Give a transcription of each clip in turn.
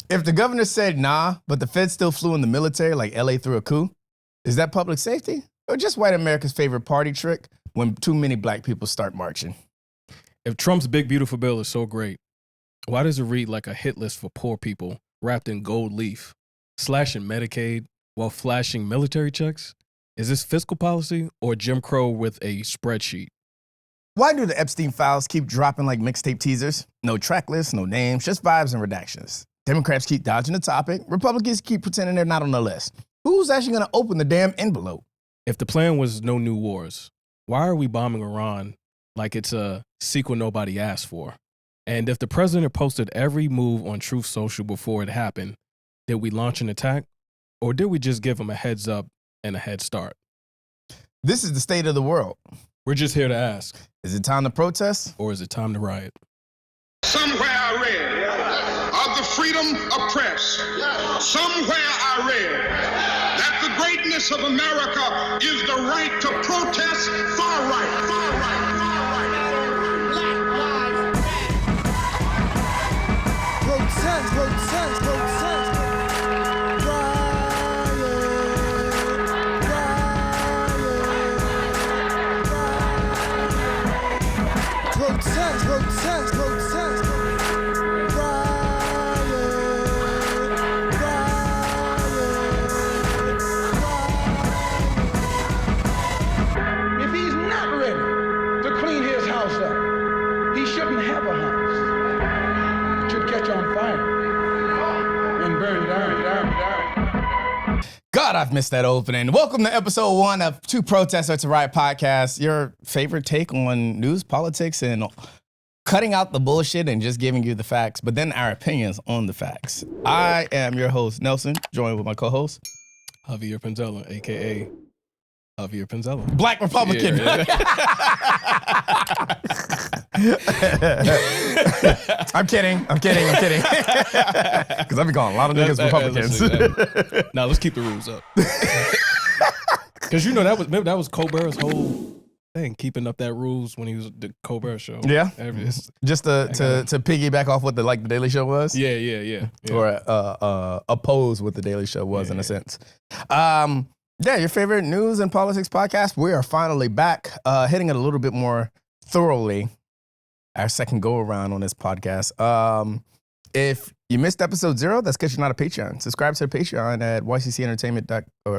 If the governor said nah, but the Fed still flew in the military like LA threw a coup, is that public safety? Or just white America's favorite party trick when too many black people start marching? If Trump's big, beautiful bill is so great, why does it read like a hit list for poor people wrapped in gold leaf, slashing Medicaid while flashing military checks? Is this fiscal policy or Jim Crow with a spreadsheet? Why do the Epstein files keep dropping like mixtape teasers? No track lists, no names, just vibes and redactions. Democrats keep dodging the topic. Republicans keep pretending they're not on the list. Who's actually going to open the damn envelope? If the plan was no new wars, why are we bombing Iran like it's a sequel nobody asked for? And if the president posted every move on Truth Social before it happened, did we launch an attack? Or did we just give him a heads up and a head start? This is the state of the world. We're just here to ask. Is it time to protest? Or is it time to riot? Somewhere I read of the freedom of press. Somewhere I read that the greatness of America is the right to protest far right, far right, far right. Black lives matter. Protest, protest, protest. Protest, protest, protest. If he's not ready to clean his house up, he shouldn't have a house. It should catch on fire and burn down. God, I've missed that opening. Welcome to episode 1 of Two Protesters to Riot podcast, your favorite take on news, politics, and cutting out the bullshit and just giving you the facts, but then our opinions on the facts. I am your host, Nelson, joined with my co-host, Javier Penzella, a.k.a. Javier Penzella. Black Republican. Yeah. I'm kidding. Because I've been calling a lot of niggas Republicans. Now let's keep the rules up. Because you know that was Colbert's whole thing, keeping up that rules when he was the Colbert show. Yeah. Just to gotta- piggyback off what the Daily Show was. Yeah. Or oppose what the Daily Show was in a sense. Yeah, your favorite news and politics podcast. We are finally back, hitting it a little bit more thoroughly. Our second go around on this podcast. If you missed episode 0, that's because you're not a Patreon. Subscribe to the Patreon at or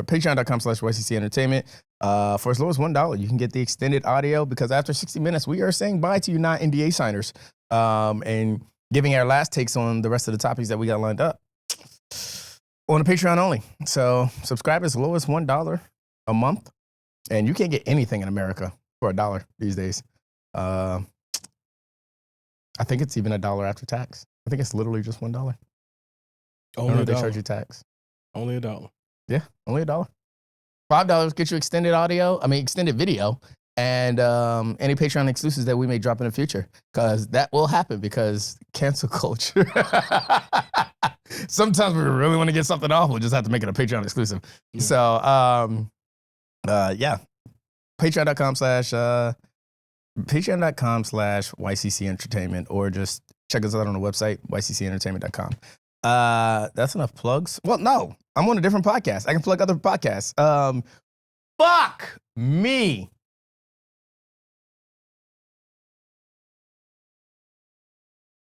patreon.com/YCC Entertainment. For as low as $1, you can get the extended audio because after 60 minutes, we are saying bye to you non-NDA signers and giving our last takes on the rest of the topics that we got lined up on the Patreon only. So subscribe as low as $1 a month, and you can't get anything in America for $1 these days. I think it's even $1 after tax. I think it's literally just $1. Only I don't know if they $1. charge you tax. Only $1. Yeah, only $1. $5 gets you extended video, and any Patreon exclusives that we may drop in the future, because that will happen because cancel culture. Sometimes we really want to get something off, we'll just have to make it a Patreon exclusive. Yeah. So, yeah, patreon.com/YCC Entertainment, or just check us out on the website, yccentertainment.com. That's enough plugs. Well, no, I'm on a different podcast. I can plug other podcasts. Fuck me.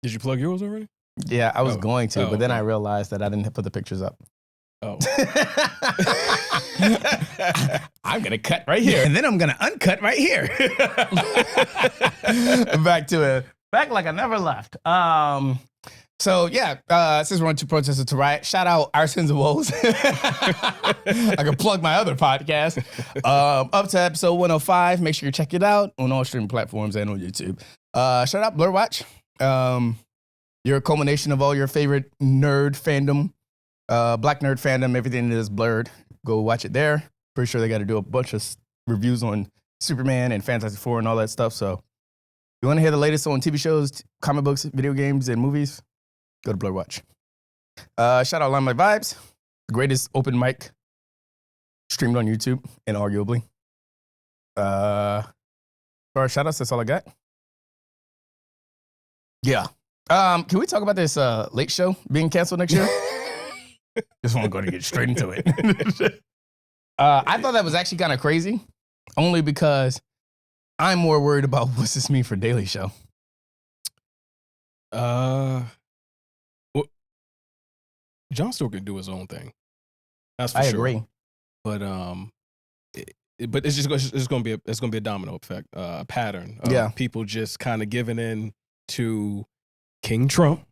Did you plug yours already? Yeah, I was going to, but then okay. I realized that I didn't put the pictures up. Oh. I'm going to cut right here, and then I'm going to uncut right here. Back like I never left. So, yeah, since we're on Two Protesters to Riot, shout out Our Sins and Woes. I can plug my other podcast. Up to episode 105. Make sure you check it out on all streaming platforms and on YouTube. Shout out Blur Watch. You're a culmination of all your favorite nerd fandom, black nerd fandom, everything that is blurred. Go watch it there. Pretty sure they got to do a bunch of reviews on Superman and Fantastic Four and all that stuff. So if you want to hear the latest on TV shows, comic books, video games, and movies, go to Blur Watch. Shout out Limelight Vibes, the greatest open mic streamed on YouTube, and arguably. For our shout outs, that's all I got. Yeah. Can we talk about this Late Show being canceled next year? Just want to go to get straight into it. I thought that was actually kind of crazy, only because I'm more worried about what's this mean for Daily Show. Well, Jon still can do his own thing. That's for I sure. agree. But but it's going to be a domino effect, a pattern of people just kind of giving in to King Trump.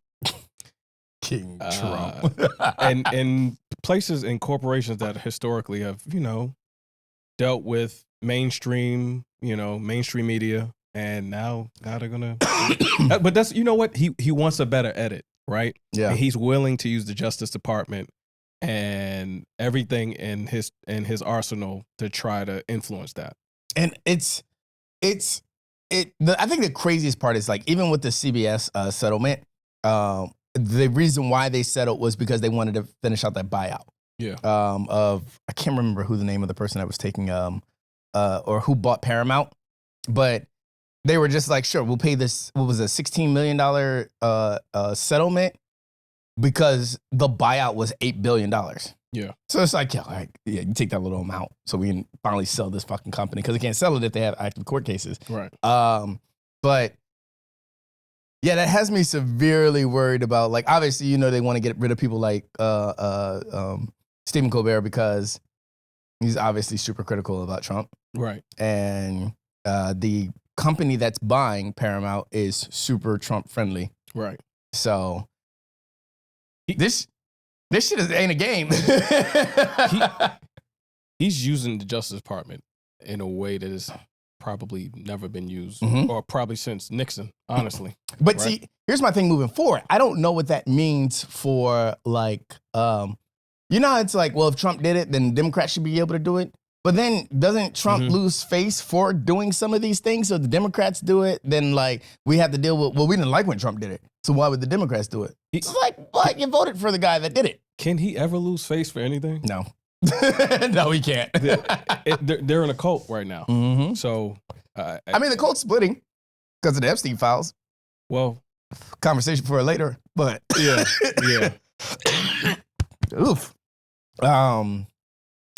King Trump. and places and corporations that historically have, dealt with mainstream media, and now they're gonna. But that's what he wants a better edit, right? Yeah, and he's willing to use the Justice Department and everything in his arsenal to try to influence that. And I think the craziest part is, like, even with the CBS settlement, the reason why they settled was because they wanted to finish out that buyout. Yeah. I can't remember who the name of the person that was taking or who bought Paramount, but they were just like, sure, we'll pay this. What was a $16 million settlement because the buyout was $8 billion. Yeah. So it's like, all right, you take that little amount so we can finally sell this fucking company, because they can't sell it if they have active court cases. Right. But yeah, that has me severely worried about, like, obviously, they want to get rid of people like Stephen Colbert because he's obviously super critical about Trump. Right. And the company that's buying Paramount is super Trump friendly. Right. So this shit ain't a game. He's using the Justice Department in a way that is probably never been used, or probably since Nixon, honestly. But see, here's my thing moving forward. I don't know what that means for, like, it's like, well, if Trump did it, then Democrats should be able to do it. But then doesn't Trump lose face for doing some of these things? So if the Democrats do it, then, like, we have to deal with, well, we didn't like when Trump did it, so why would the Democrats do it? It's like, what? You voted for the guy that did it. Can he ever lose face for anything? No. No, he can't. They're in a cult right now. Mm-hmm. So, I mean, the cult's splitting because of the Epstein files. Well, conversation for later, but yeah. Oof. I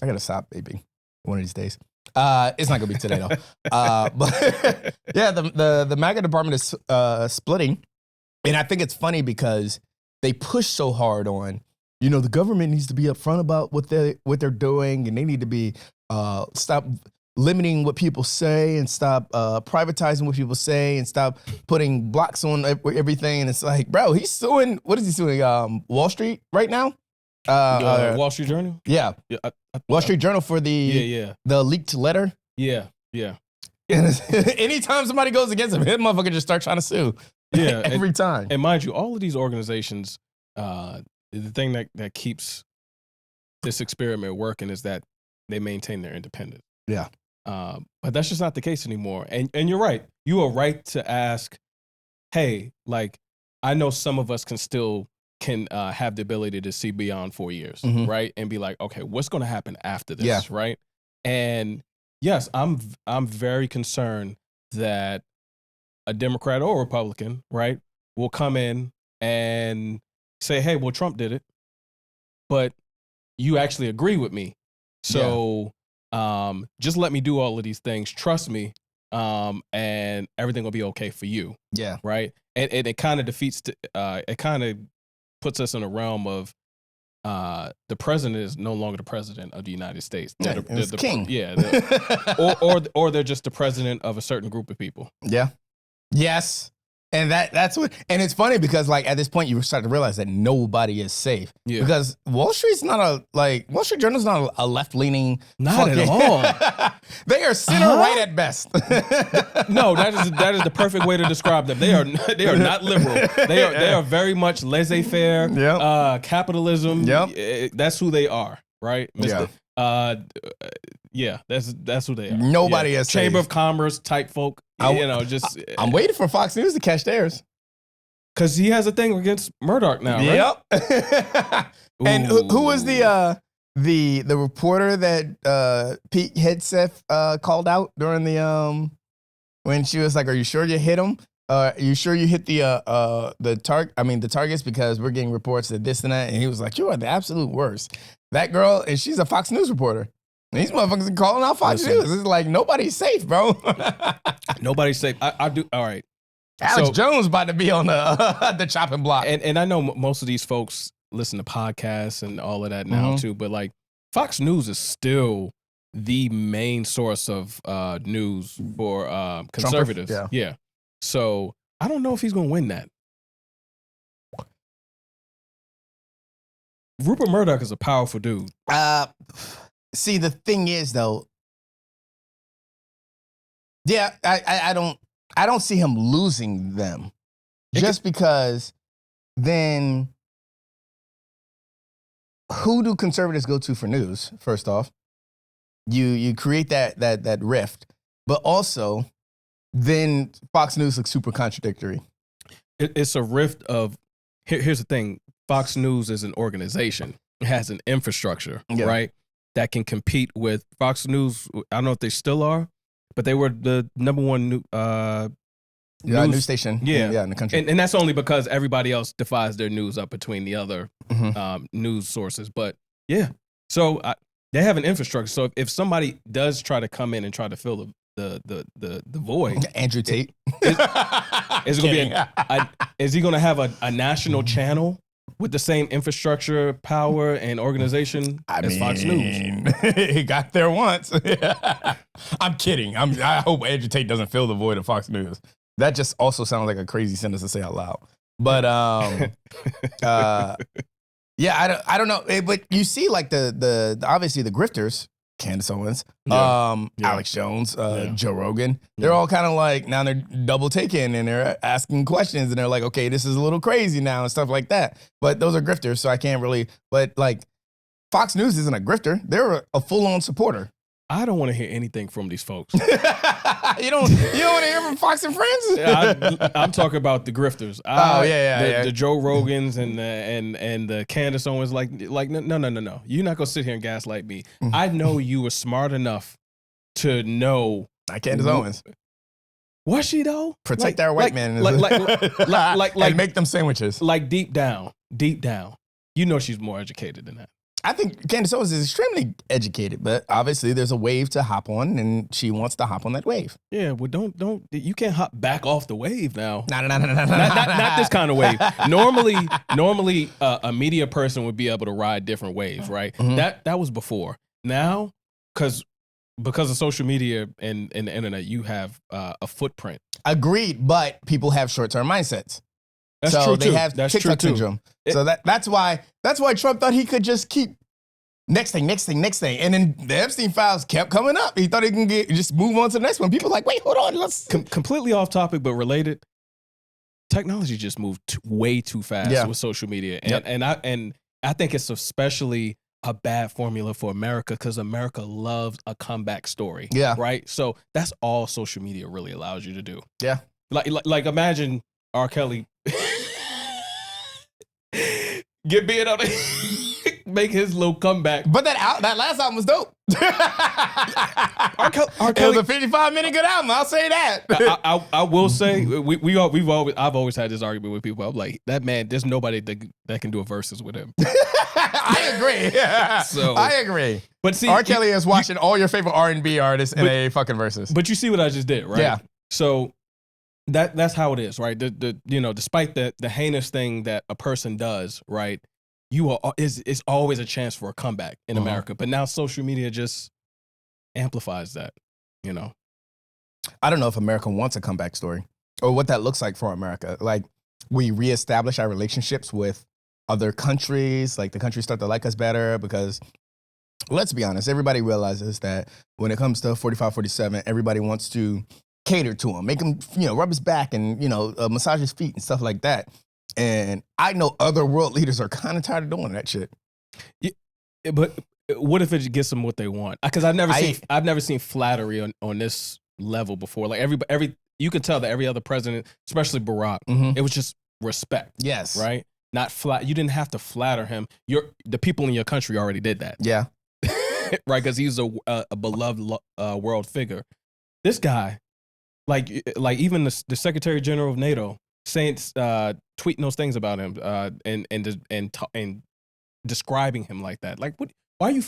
gotta stop vaping one of these days. It's not gonna be today though. But yeah, the MAGA department is splitting, and I think it's funny because they push so hard on, the government needs to be upfront about what they're doing, and they need to be stop limiting what people say and stop privatizing what people say and stop putting blocks on everything. And it's like, bro, he's suing. What is he suing? Wall Street right now? Wall Street Journal? Yeah. Wall Street Journal for the leaked letter? Yeah. And anytime somebody goes against him, that motherfucker just start trying to sue. Yeah. Every time. And mind you, all of these organizations, the thing that keeps this experiment working is that they maintain their independence. Yeah. But that's just not the case anymore. And you're right. You are right to ask, hey, like, I know some of us can have the ability to see beyond 4 years, right? And be like, okay, what's going to happen after this, right? And yes, I'm very concerned that a Democrat or Republican, right, will come in and say, hey, well, Trump did it, but you actually agree with me. So just let me do all of these things. Trust me, and everything will be okay for you. Yeah. Right? And it kind of defeats, it kind of puts us in a realm of the president is no longer the president of the United States. They're the king. Yeah. Or they're just the president of a certain group of people. Yeah. Yes. And that's what, and it's funny because, like, at this point you start to realize that nobody is safe. Yeah. Because Wall Street Journal's not a left-leaning. Not at all. They are center-right at best. No, that is the perfect way to describe them. They are not liberal. They are very much laissez-faire. Yep. Capitalism. Yep. That's who they are, right? Yeah. That's who they are. Nobody is safe. Chamber of Commerce type folk. I'm waiting for Fox News to catch theirs. Because he has a thing against Murdoch now, right? Yep. And who was the reporter that Pete Hegseth called out during the when she was like, "Are you sure you hit him?" you sure you hit the targets because we're getting reports that this and that. And he was like, you are the absolute worst. That girl, and she's a Fox News reporter. And these motherfuckers are calling out Fox News. It's like, nobody's safe, bro. Nobody's safe. I do. All right. Alex Jones about to be on the chopping block. And I know most of these folks listen to podcasts and all of that now too, but like Fox News is still the main source of news for conservatives. Yeah. So I don't know if he's going to win that. Rupert Murdoch is a powerful dude. See, the thing is, though, yeah, I don't see him losing them, just because then who do conservatives go to for news? First off, you create that rift, but also then Fox News looks super contradictory. It's a rift of here's the thing. Fox News is an organization. It has an infrastructure, right? That can compete with Fox News. I don't know if they still are, but they were the number one news station in the country. And that's only because everybody else divides their news up between the other news sources. But yeah, so they have an infrastructure. So if somebody does try to come in and try to fill the void, Andrew Tate, is he going to have a national channel with the same infrastructure, power, and organization as Fox News? He got there once. I'm kidding. I hope Andrew Tate doesn't fill the void of Fox News. That just also sounds like a crazy sentence to say out loud. But yeah, I don't know. But you see, like the obviously the grifters, Candace Owens, Alex Jones, Joe Rogan, they're all kind of like, now they're double taking and they're asking questions and they're like, okay, this is a little crazy now and stuff like that. But those are grifters, so I can't really, but like Fox News isn't a grifter. They're a full-on supporter. I don't want to hear anything from these folks. You don't want to hear from Fox and Friends? I'm talking about the grifters. The Joe Rogans and the Candace Owens. Like no. You're not gonna sit here and gaslight me. I know you were smart enough to know. Not Candace Owens. Was she though? Protect our white man. And make them sandwiches. Like deep down, you know she's more educated than that. I think Candace Owens is extremely educated, but obviously there's a wave to hop on, and she wants to hop on that wave. Yeah, well, don't you can't hop back off the wave now. No. Not this kind of wave. Normally, a media person would be able to ride different waves, right? That was before. Now, because of social media and the internet, you have a footprint. Agreed, but people have short-term mindsets. That's true they too. have That's TikTok true syndrome. So that's why Trump thought he could just keep next thing. And then the Epstein files kept coming up. He thought he can just move on to the next one. People were like, wait, hold on. Let's completely off topic, but related. Technology just moved way too fast with social media. And I think it's especially a bad formula for America because America loves a comeback story. Yeah. Right? So that's all social media really allows you to do. Yeah. Like imagine R. Kelly get being on it, make his little comeback. But that last album was dope. R. Kelly, it was a 55-minute good album. I'll say that. I will say I've always had this argument with people. I'm like, that man, there's nobody that can do a verses with him. I agree. I agree. But see, R. Kelly is watching all your favorite R&B artists in a fucking verses. But you see what I just did, right? Yeah. So that's how it is, right? Despite the heinous thing that a person does, right? It's always a chance for a comeback in America. But now social media just amplifies that, I don't know if America wants a comeback story or what that looks like for America. Like, we reestablish our relationships with other countries, like the countries start to like us better because, let's be honest, everybody realizes that when it comes to 45, 47, everybody wants to cater to him, make him, rub his back and, massage his feet and stuff like that. And I know other world leaders are kind of tired of doing that shit. Yeah, but what if it gets them what they want? Because I've never seen flattery on this level before. Like every you can tell that every other president, especially Barack, it was just respect. Yes. Right? Not flat. You didn't have to flatter him. The people in your country already did that. Yeah. Right? Because he's a beloved world figure. This guy, Like even the Secretary General of NATO saying, tweeting those things about him, and describing him like that. Like, what? Why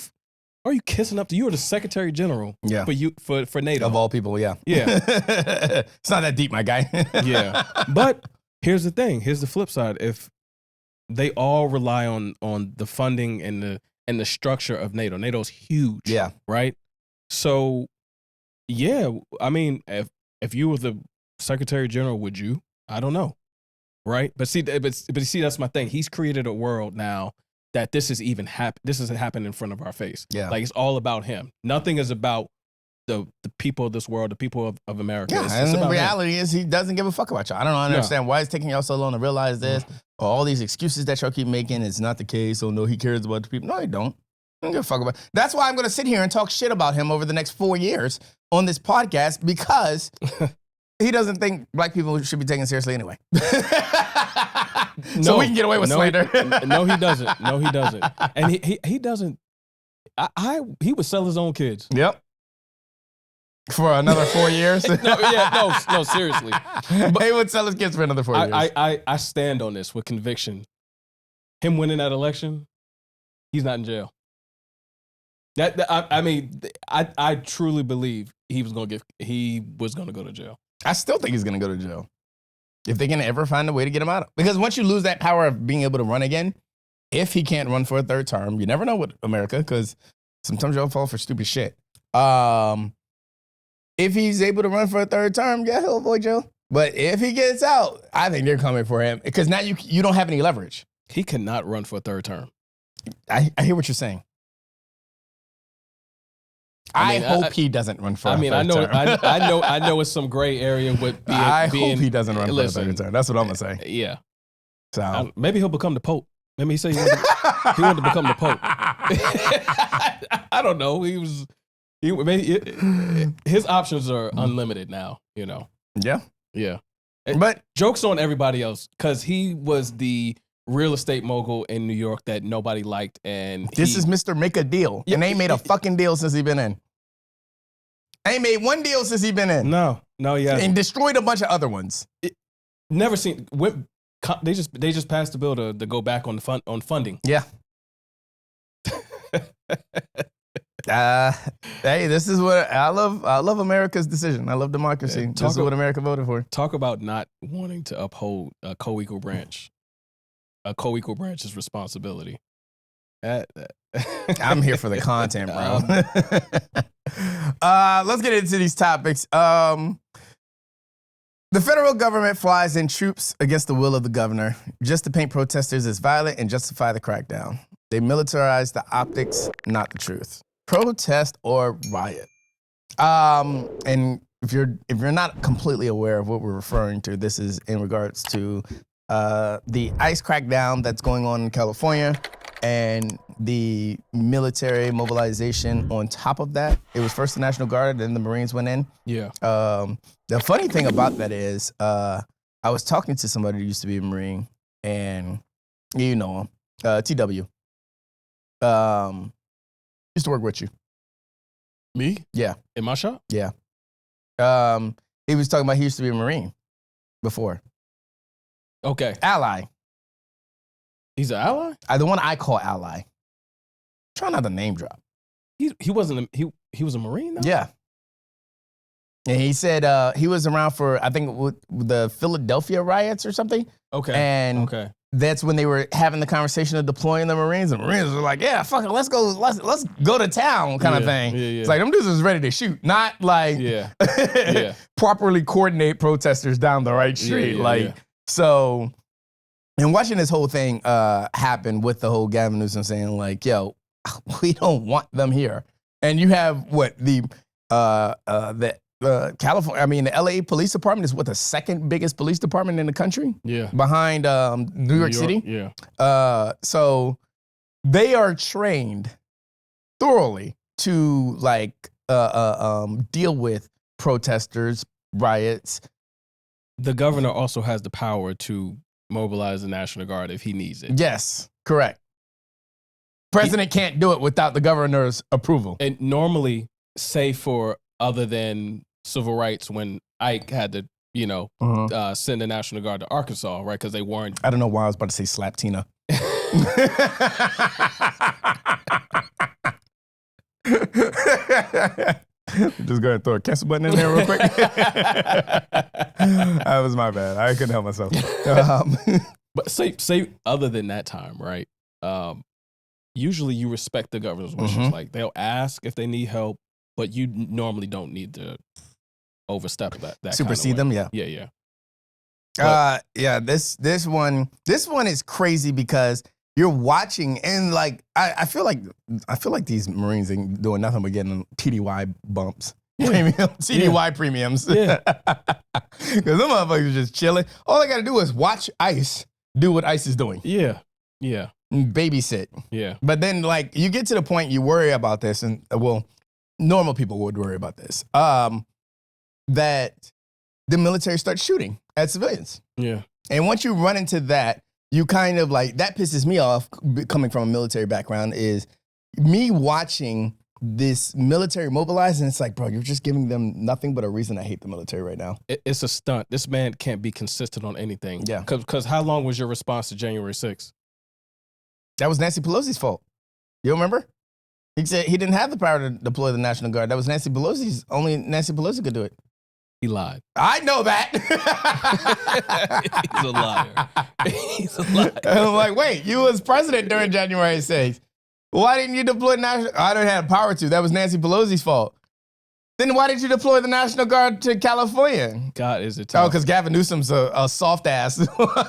are you kissing up to? You are the Secretary General. Yeah. For NATO Of all people. Yeah. Yeah. It's not that deep, my guy. Yeah. But here's the thing. Here's the flip side. If they all rely on the funding and the structure of NATO. NATO's huge. Yeah. Right. So, yeah. I mean, if you were the Secretary General, would you? I don't know. Right. But see, that's my thing. He's created a world now that this is even this has happened in front of our face. Yeah. Like, it's all about him. Nothing is about the people of this world, the people of America. Yeah, It's and about the reality is he doesn't give a fuck about y'all. I don't understand why it's taking y'all so long to realize this. Or all these excuses that y'all keep making. It's not the case. Oh, no, he cares about the people. No, he don't. I don't give a fuck about it. That's why I'm going to sit here and talk shit about him over the next 4 years on this podcast, because he doesn't think black people should be taken seriously anyway. So we can get away with slander. No, he doesn't. No, he doesn't. And he doesn't. He would sell his own kids. Yep. For another 4 years? No, seriously. But he would sell his kids for another 4 years. I stand on this with conviction. Him winning that election, he's not in jail. I truly believe he was going to go to jail. I still think he's going to go to jail. If they can ever find a way to get him out. Because once you lose that power of being able to run again, if he can't run for a third term, you never know with America, because sometimes y'all fall for stupid shit. If he's able to run for a third term, yeah, he'll avoid jail. But if he gets out, I think they're coming for him, because now you don't have any leverage. He cannot run for a third term. I hear what you're saying. I hope he doesn't run for a third term. I know it's some gray area with being. I hope he doesn't run for a third term. That's what I'm going to say. Yeah. So maybe he'll become the Pope. Maybe he said he wanted to become the Pope. I don't know. His options are unlimited now, you know. Yeah. Yeah. But joke's on everybody else, because he was the real estate mogul in New York that nobody liked. And this is Mr. Make a Deal. And they ain't made a fucking deal since he been in. Ain't made one deal since he been in. No, yeah. And destroyed a bunch of other ones. Never seen. They just passed the bill to go back on funding. Yeah. Hey, this is what I love. I love America's decision. I love democracy. This is what America voted for. Talk about not wanting to uphold a co-equal branch. A co-equal branch's responsibility. I'm here for the content, bro. Let's get into these topics. The federal government flies in troops against the will of the governor just to paint protesters as violent and justify the crackdown. They militarize the optics, not the truth. Protest or riot. And if you're not completely aware of what we're referring to, this is in regards to the ICE crackdown that's going on in California and the military mobilization on top of that. It was first the National Guard, then the Marines went in. Yeah. The funny thing about that is I was talking to somebody who used to be a Marine, and you know him, TW. Used to work with you. Me? Yeah. In my shop? Yeah. He was talking about he used to be a Marine before. Okay. Ally. He's an ally? The one I call ally. Try not to name drop. He wasn't he was a Marine though? Yeah. And he said he was around for, I think, the Philadelphia riots or something. Okay. And that's when they were having the conversation of deploying the Marines. The Marines were like, yeah, fuck it, let's go to town kind of thing. Yeah. It's like, them dudes was ready to shoot, not like properly coordinate protesters down the right street. So, and watching this whole thing happen with the whole Gavin Newsom saying like, yo, we don't want them here. And you have the California, the LA Police Department is the second biggest police department in the country. Yeah. Behind New York City. Yeah. So they are trained thoroughly to deal with protesters, riots. The governor also has the power to mobilize the National Guard if he needs it. Yes, correct. President can't do it without the governor's approval. And normally, say for other than civil rights when Ike had to, send the National Guard to Arkansas, right? Because they weren't. I don't know why I was about to say slap Tina. Just go ahead and throw a cancel button in there real quick. That was my bad. I couldn't help myself. But say other than that time, right? Usually you respect the governor's wishes. Mhm. Like they'll ask if they need help, but you normally don't need to overstep that Supersede kind of them, yeah. Yeah. This one is crazy because you're watching and like I feel like these Marines ain't doing nothing but getting TDY bumps. Premium, TDY premiums. Yeah. Because them motherfuckers are just chilling. All they gotta do is watch ICE do what ICE is doing. Yeah. Yeah. Babysit. Yeah. But then like you get to the point you worry about this, and well, normal people would worry about this. That the military starts shooting at civilians. Yeah. And once you run into that, you kind of like, that pisses me off coming from a military background, is me watching this military mobilize, and it's like, bro, you're just giving them nothing but a reason to hate the military right now. It's a stunt. This man can't be consistent on anything. Yeah. Because how long was your response to January 6th? That was Nancy Pelosi's fault. You remember? He said he didn't have the power to deploy the National Guard. That was Nancy Pelosi's. Only Nancy Pelosi could do it. He lied. I know that. He's a liar. He's a liar. And I'm like, wait, you was president during January 6th. Why didn't you deploy national? I didn't have power to. That was Nancy Pelosi's fault. Then why did you deploy the National Guard to California? God, is it Oh, time? because Gavin Newsom's a soft ass.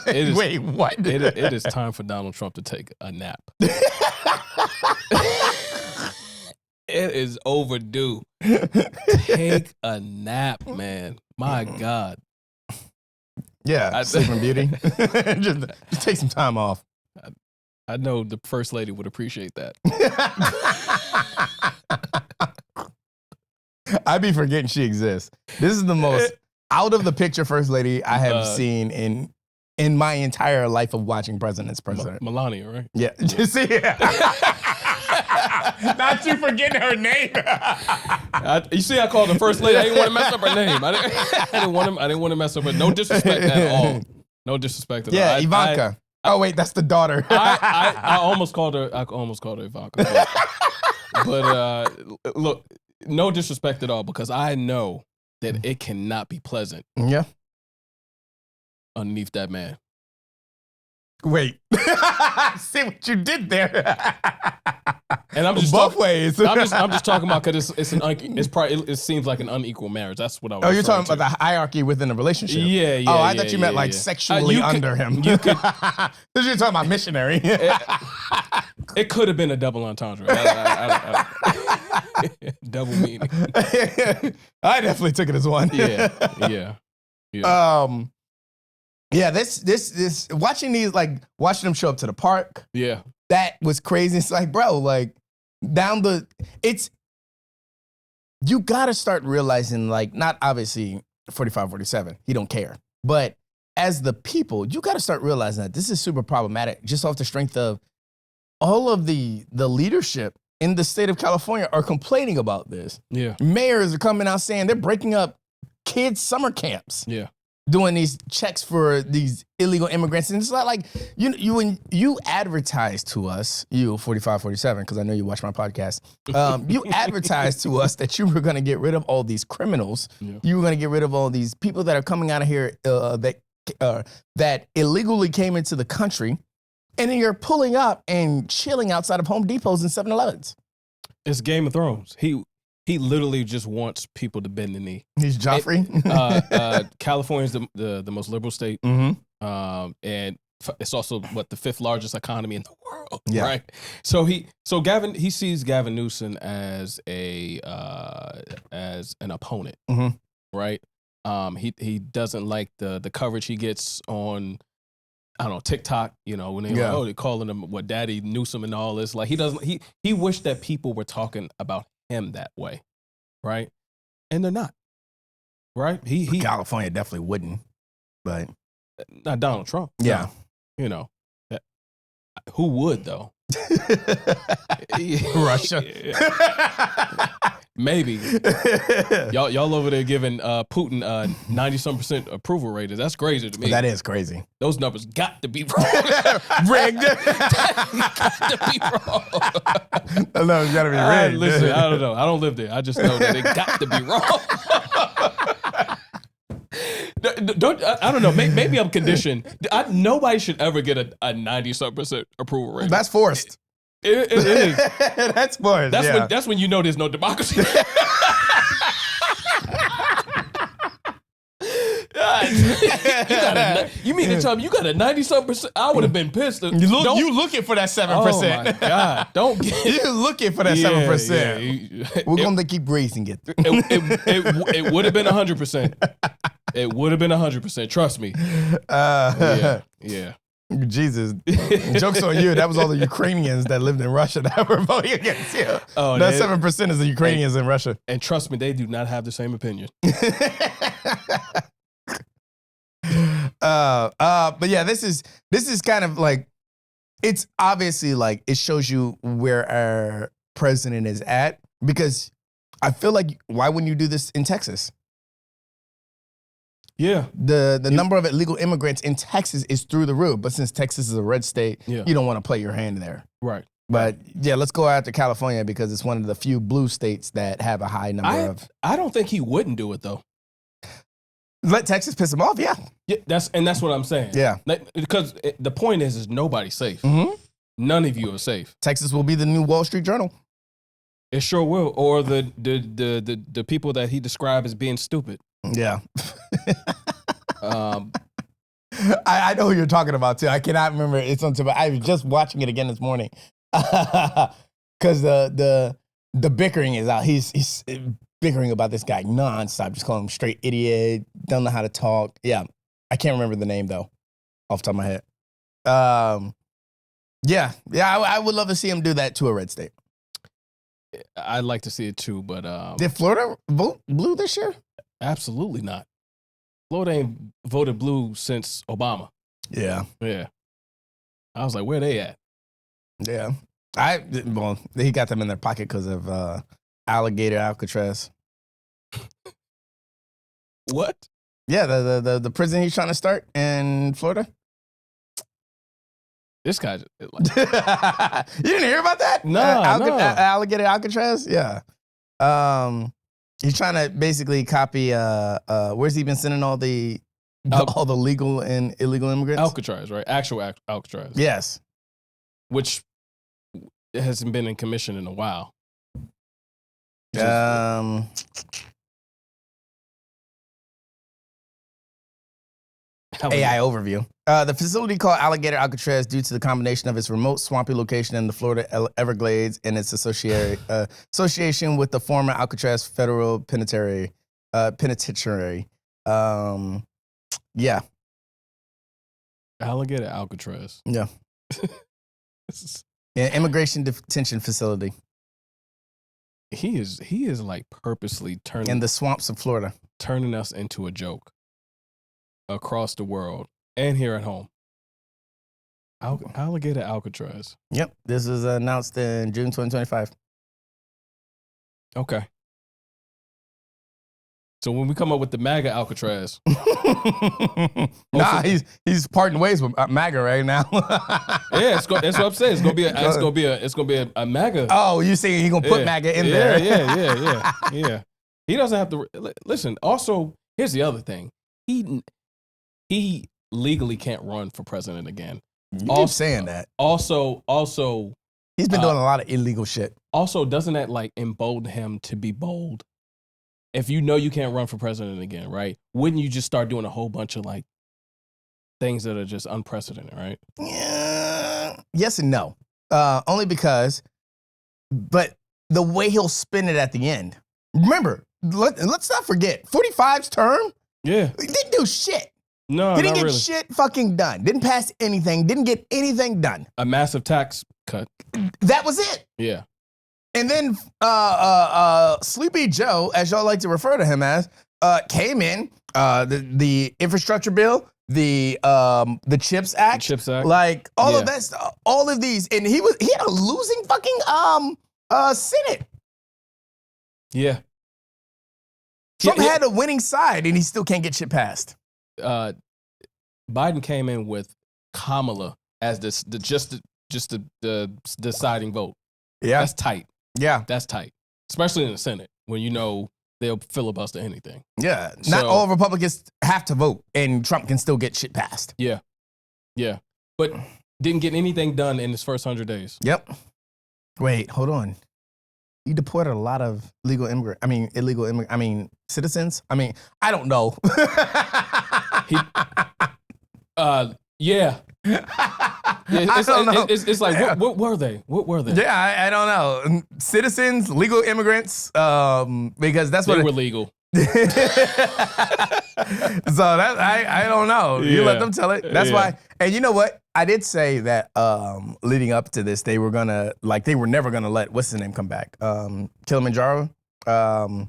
Wait, what? It is time for Donald Trump to take a nap. It is overdue. Take a nap, man. My God. Yeah, Sleeping Beauty. just take some time off. I know the First Lady would appreciate that. I be forgetting she exists. This is the most out of the picture First Lady I have seen in my entire life of watching president. Melania, right? Yeah. You see? Not you forgetting her name. You see, I called the First Lady. I didn't want to mess up her name. I didn't want to mess up her. No disrespect at all. No disrespect at all. Yeah, Ivanka. Oh wait, that's the daughter. I almost called her. Ivanka. But look, no disrespect at all, because I know that it cannot be pleasant. Yeah. Underneath that man. Wait. See what you did there. And I'm just both ways. I'm just talking about because it seems like an unequal marriage. That's what I was. Oh, you're talking about the hierarchy within a relationship. Yeah. Oh, I thought you meant like sexually under him. You could. Because you're talking about missionary. It could have been a double entendre. Double meaning. I definitely took it as one. Yeah. Yeah, this watching them show up to the park. Yeah. That was crazy. It's like, bro, like you gotta start realizing, like, not obviously 45, 47, he don't care. But as the people, you gotta start realizing that this is super problematic just off the strength of all of the leadership in the state of California are complaining about this. Yeah. Mayors are coming out saying they're breaking up kids' summer camps. Yeah. Doing these checks for these illegal immigrants. And it's not like when you advertise to us, you 45, 47, because I know you watch my podcast, you advertised to us that you were going to get rid of all these criminals. Yeah. You were going to get rid of all these people that are coming out of here that illegally came into the country. And then you're pulling up and chilling outside of Home Depots and 7-Elevens. It's Game of Thrones. He literally just wants people to bend the knee. He's Joffrey. California's the most liberal state, and it's also the 5th largest economy in the world. Yeah. Right. So Gavin sees Gavin Newsom as an opponent. Mm-hmm. Right. He doesn't like the coverage he gets on, I don't know, TikTok, when they're calling him Daddy Newsom and all this. Like he wished that people were talking about him that way, right? And they're not, right? He California definitely wouldn't, but not Donald Trump. Yeah, who would though? Russia. Maybe. Y'all over there giving Putin 90-some% approval rating. That's crazy to me. That is crazy. Those numbers got to be wrong. Rigged. Got to be wrong. Those numbers got to be rigged. Listen, I don't know. I don't live there. I just know that it got to be wrong. I don't know. Maybe I'm conditioned. Nobody should ever get a 90-some% approval rating. That's forced. It is. That's forced. That's when you know there's no democracy. You mean to tell me you got a 90-some%? I would have been pissed. You looking for that 7%? Oh my God! Don't get you looking for that 7%? Yeah. We're going to keep raising it. It would have been 100%. It would have been 100%. Trust me. Yeah. Jesus. Joke's on you. That was all the Ukrainians that lived in Russia that were voting against you. Oh, that 7% is the Ukrainians in Russia. And trust me, they do not have the same opinion. But yeah, this is kind of like, it's obviously like, it shows you where our president is at, because I feel like, why wouldn't you do this in Texas? Yeah. The number of illegal immigrants in Texas is through the roof, but since Texas is a red state, you don't want to play your hand there. Right. But yeah, let's go out to California because it's one of the few blue states that have a high number of. I don't think he wouldn't do it though. Let Texas piss him off, yeah. That's what I'm saying. Yeah. Because the point is nobody's safe. Mm-hmm. None of you are safe. Texas will be the new Wall Street Journal. It sure will. Or the people that he described as being stupid. Yeah. I know who you're talking about too. I cannot remember. It's on. I was just watching it again this morning because the bickering is out. He's bickering about this guy nonstop, just calling him straight idiot. Don't know how to talk. Yeah, I can't remember the name though, off the top of my head. I would love to see him do that to a red state. I'd like to see it too, but did Florida vote blue this year? Absolutely not. Florida ain't voted blue since Obama. Yeah. I was like, where they at? Yeah. He got them in their pocket because of alligator Alcatraz. What? Yeah, the prison he's trying to start in Florida. This guy, you didn't hear about that? No, alligator Alcatraz. Yeah. He's trying to basically copy. Where's he been sending all the legal and illegal immigrants? Alcatraz, right? Actual Alcatraz. Yes. Which hasn't been in commission in a while. AI overview. The facility called Alligator Alcatraz due to the combination of its remote swampy location in the Florida Everglades and its association with the former Alcatraz Federal Penitentiary. Yeah. Alligator Alcatraz. Yeah. Immigration detention facility. He is like purposely turning in the swamps of Florida, turning us into a joke across the world and here at home. Alligator Alcatraz. Yep. This was announced in June 2025. Okay. So when we come up with the MAGA Alcatraz. He's parting ways with MAGA right now. Yeah, that's what I'm saying. It's gonna be a MAGA. Oh, you saying he's gonna put MAGA in there? Yeah. He doesn't have to listen. Also, here's the other thing. He legally can't run for president again. You keep saying that. Also, he's been doing a lot of illegal shit. Also, doesn't that like embolden him to be bold? If you know you can't run for president again, right? Wouldn't you just start doing a whole bunch of like things that are just unprecedented, right? Yeah. Yes and no. Only because, but the way he'll spin it at the end. Remember, let's not forget, 45's term. Yeah. He didn't do shit. No, didn't get really. shit fucking done. Didn't pass anything. Didn't get anything done. A massive tax cut. That was it. Yeah. And then Sleepy Joe, as y'all like to refer to him as, came in. The infrastructure bill, the CHIPS Act, like all of that stuff, all of these, and he had a losing fucking Senate. Yeah. Trump had a winning side, and he still can't get shit passed. Biden came in with Kamala as the deciding vote. Yeah, that's tight. Yeah, that's tight, especially in the Senate when you know they'll filibuster anything. Yeah, not all Republicans have to vote, and Trump can still get shit passed. Yeah, but didn't get anything done in his first 100 days. Yep. Wait, hold on. You deported a lot of illegal citizens. I don't know. Yeah. I don't know. It's like, what were they? What were they? Yeah, I don't know. Citizens, legal immigrants, because that's what they were legal. So that I don't know. You let them tell it. That's why. And you know what? I did say that leading up to this, they were never gonna let what's his name come back. Kilimanjaro. Yeah,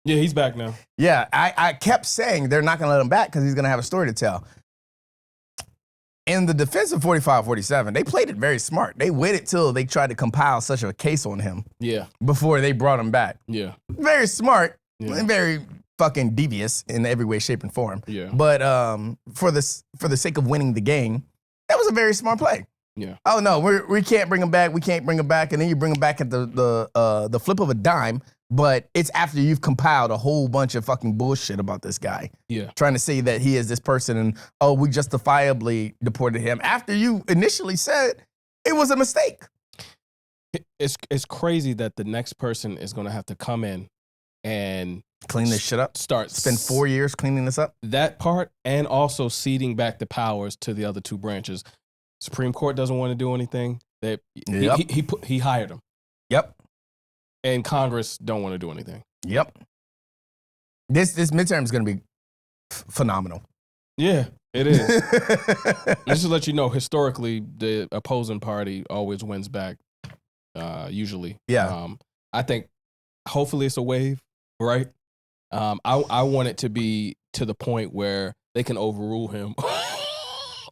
he's back now. Yeah, I kept saying they're not gonna let him back because he's gonna have a story to tell. In the defense of 45-47, they played it very smart. They waited till they tried to compile such a case on him. Yeah. Before they brought him back. Yeah. Very smart and very fucking devious in every way, shape, and form. Yeah. But for the sake of winning the game, that was a very smart play. Yeah. Oh no, we can't bring him back. We can't bring him back, and then you bring him back at the flip of a dime. But it's after you've compiled a whole bunch of fucking bullshit about this guy. Yeah. Trying to say that he is this person and, we justifiably deported him after you initially said it was a mistake. It's crazy that the next person is going to have to come in and clean this shit up. Spend 4 years cleaning this up. That part, and also ceding back the powers to the other two branches. Supreme Court doesn't want to do anything. He hired him. Yep. And Congress don't want to do anything. Yep. This midterm is going to be phenomenal. Yeah, it is. Just to let you know, historically, the opposing party always wins back, usually. Yeah. I think hopefully it's a wave, right? I want it to be to the point where they can overrule him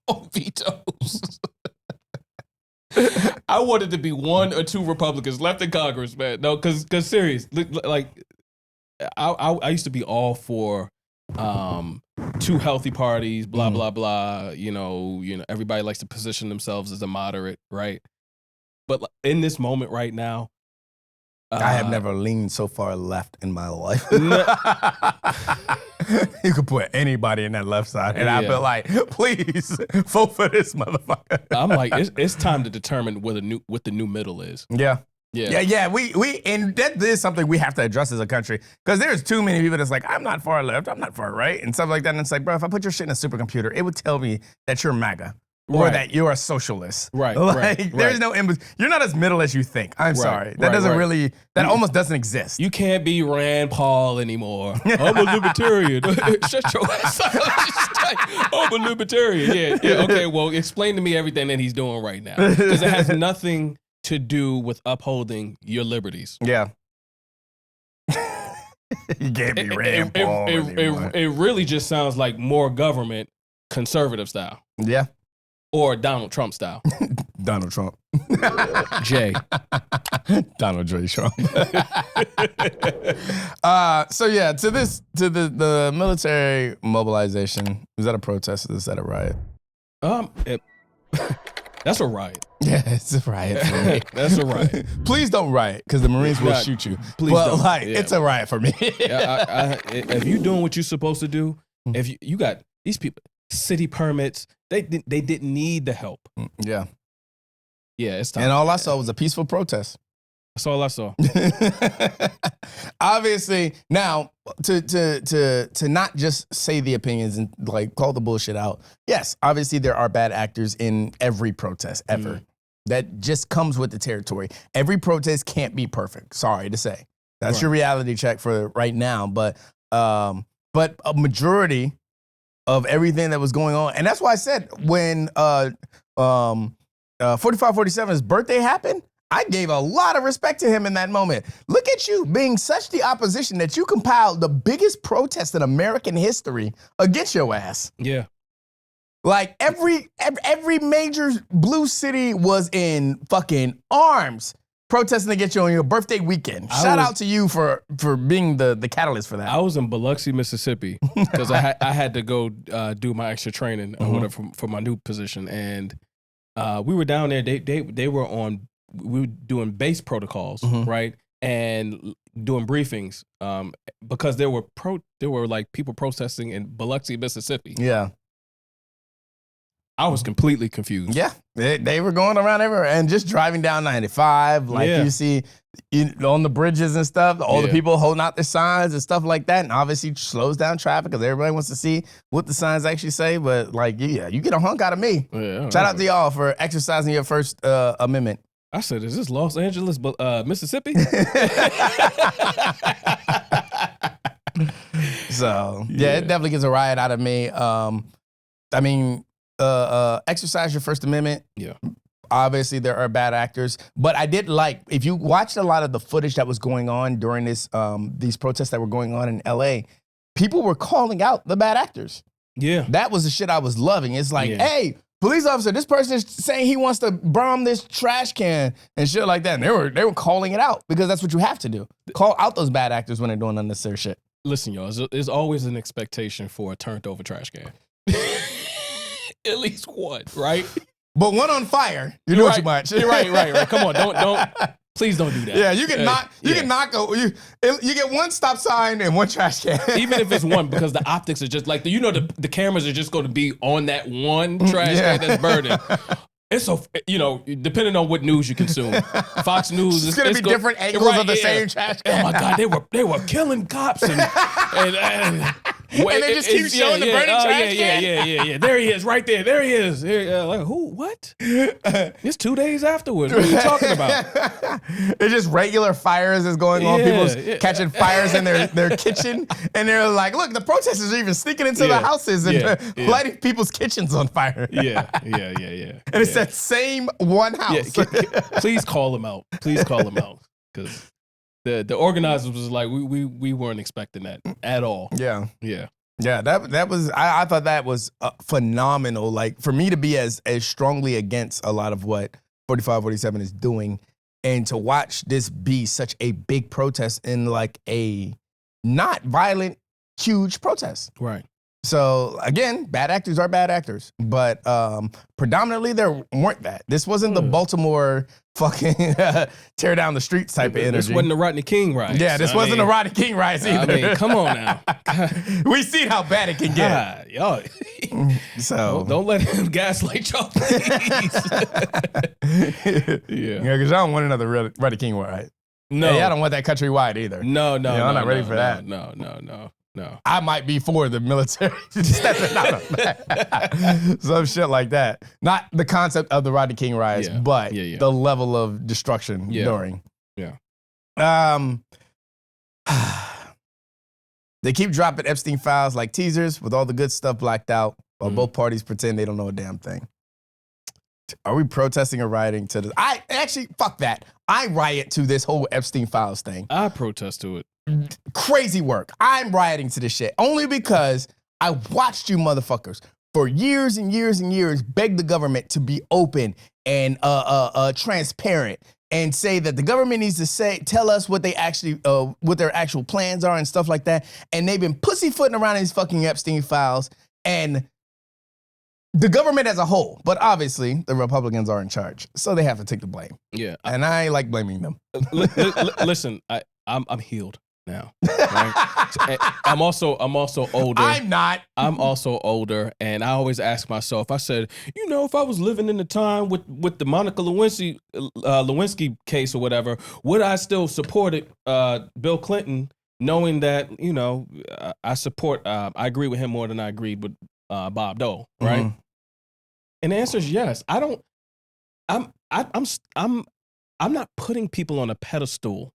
on vetoes. I wanted to be 1 or 2 Republicans left in Congress, man. No, because serious, like I used to be all for 2 healthy parties, blah blah blah. You know, everybody likes to position themselves as a moderate, right? But in this moment right now, I have never leaned so far left in my life. You could put anybody in that left side, and I'd be like, please vote for this motherfucker. I'm like, it's time to determine what the new middle is. Yeah. We and that is something we have to address as a country, because there's too many people that's like, I'm not far left, I'm not far right, and stuff like that. And it's like, bro, if I put your shit in a supercomputer, it would tell me that you're MAGA. Or that you're a socialist. Right. There's no you're not as middle as you think. I'm sorry. That doesn't that almost doesn't exist. You can't be Rand Paul anymore. I'm a libertarian. Shut your ass up. I'm a libertarian. Yeah. Okay, well, explain to me everything that he's doing right now. Because it has nothing to do with upholding your liberties. Yeah. You can't be Rand Paul anymore. It really just sounds like more government, conservative style. Yeah. Or Donald Trump style. Donald Trump. J. Donald J. Trump. So yeah, to the military mobilization, is that a protest or is that a riot? That's a riot. Yeah, it's a riot for me. That's a riot. Please don't riot, because the Marines will shoot you. Please don't. It's a riot for me. If you're doing what you're supposed to do, if you got these people, city permits, they didn't need the help. Yeah. Yeah, it's time. And all I saw was a peaceful protest. That's all I saw. Obviously, now to not just say the opinions and like call the bullshit out. Yes, obviously there are bad actors in every protest ever. That just comes with the territory. Every protest can't be perfect. Sorry to say. That's your reality check for right now. But a majority of everything that was going on, and that's why I said when 45-47's birthday happened, I gave a lot of respect to him in that moment. Look at you being such the opposition that you compiled the biggest protest in American history against your ass. Yeah. Like every major blue city was in fucking arms. protesting against you on your birthday weekend. Shout out to you for being the catalyst for that. I was in Biloxi, Mississippi, because I had to go do my extra training or whatever for my new position, and we were down there. We were doing base protocols, right, and doing briefings because there were like people protesting in Biloxi, Mississippi. Yeah. I was completely confused. Yeah, they were going around everywhere and just driving down 95. Like you see on the bridges and stuff, all the people holding out their signs and stuff like that. And obviously slows down traffic because everybody wants to see what the signs actually say. But like, you get a hunk out of me. Yeah, shout out to y'all for exercising your First Amendment. I said, is this Los Angeles, Mississippi? So, it definitely gets a riot out of me. I mean, exercise your First Amendment. Yeah. Obviously, there are bad actors, but I did like, if you watched a lot of the footage that was going on during these protests that were going on in LA, people were calling out the bad actors. Yeah. That was the shit I was loving. It's like, hey, police officer, this person is saying he wants to bomb this trash can and shit like that. And they were calling it out because that's what you have to do. Call out those bad actors when they're doing unnecessary shit. Listen, y'all, there's always an expectation for a turned over trash can. At least one, right? But one on fire, you know too much. You're right. Come on, don't. Please don't do that. Yeah, you can you get one stop sign and one trash can. Even if it's one, because the optics are just like the cameras are just going to be on that one trash can that's burning. It's so, depending on what news you consume. Fox News it's going to be different angles of the same trash can. Oh my God, they were killing cops and they just keep showing the burning trash can. Yeah. There he is, right there. There he is. Like, who? What? It's 2 days afterwards. What are you talking about? It's just regular fires is going on. People's catching fires in their kitchen, and they're like, "Look, the protesters are even sneaking into the houses and lighting people's kitchens on fire." Yeah. And it's that same one house. Please call them out. Please call them out, because the organizers was like, we weren't expecting that at all. Yeah. That was I thought that was phenomenal. Like, for me to be as strongly against a lot of what 4547 is doing, and to watch this be such a big protest in like a not violent, huge protest. Right. So again, bad actors are bad actors, but predominantly there weren't that. This wasn't the Baltimore fucking tear down the streets type of energy. This wasn't the Rodney King riots. Yeah, this wasn't the Rodney King riots either. I mean, come on now. We see how bad it can get. Y'all. So don't let him gaslight y'all, please. Because y'all don't want another Rodney King riot. No, y'all don't want that countrywide either. No, I'm not ready for that. No. I might be for the military stepping out of that. Some shit like that. Not the concept of the Rodney King riots, but the level of destruction during. Yeah. They keep dropping Epstein files like teasers with all the good stuff blacked out, while both parties pretend they don't know a damn thing. Are we protesting or rioting to this? Fuck that. I riot to this whole Epstein files thing. I protest to it. Crazy work. I'm rioting to this shit only because I watched you motherfuckers for years and years and years beg the government to be open and transparent and say that the government needs to tell us what they actually what their actual plans are and stuff like that. And they've been pussyfooting around these fucking Epstein files and the government as a whole, but obviously the Republicans are in charge, so they have to take the blame. Yeah, and I like blaming them. Listen, I'm healed now. Right? I'm also older. I'm not. I'm also older, and I always ask myself. I said, if I was living in the time with the Monica Lewinsky case or whatever, would I still support it, Bill Clinton, knowing that I support. I agree with him more than I agreed with Bob Dole, right? Mm-hmm. And the answer is yes. I'm not putting people on a pedestal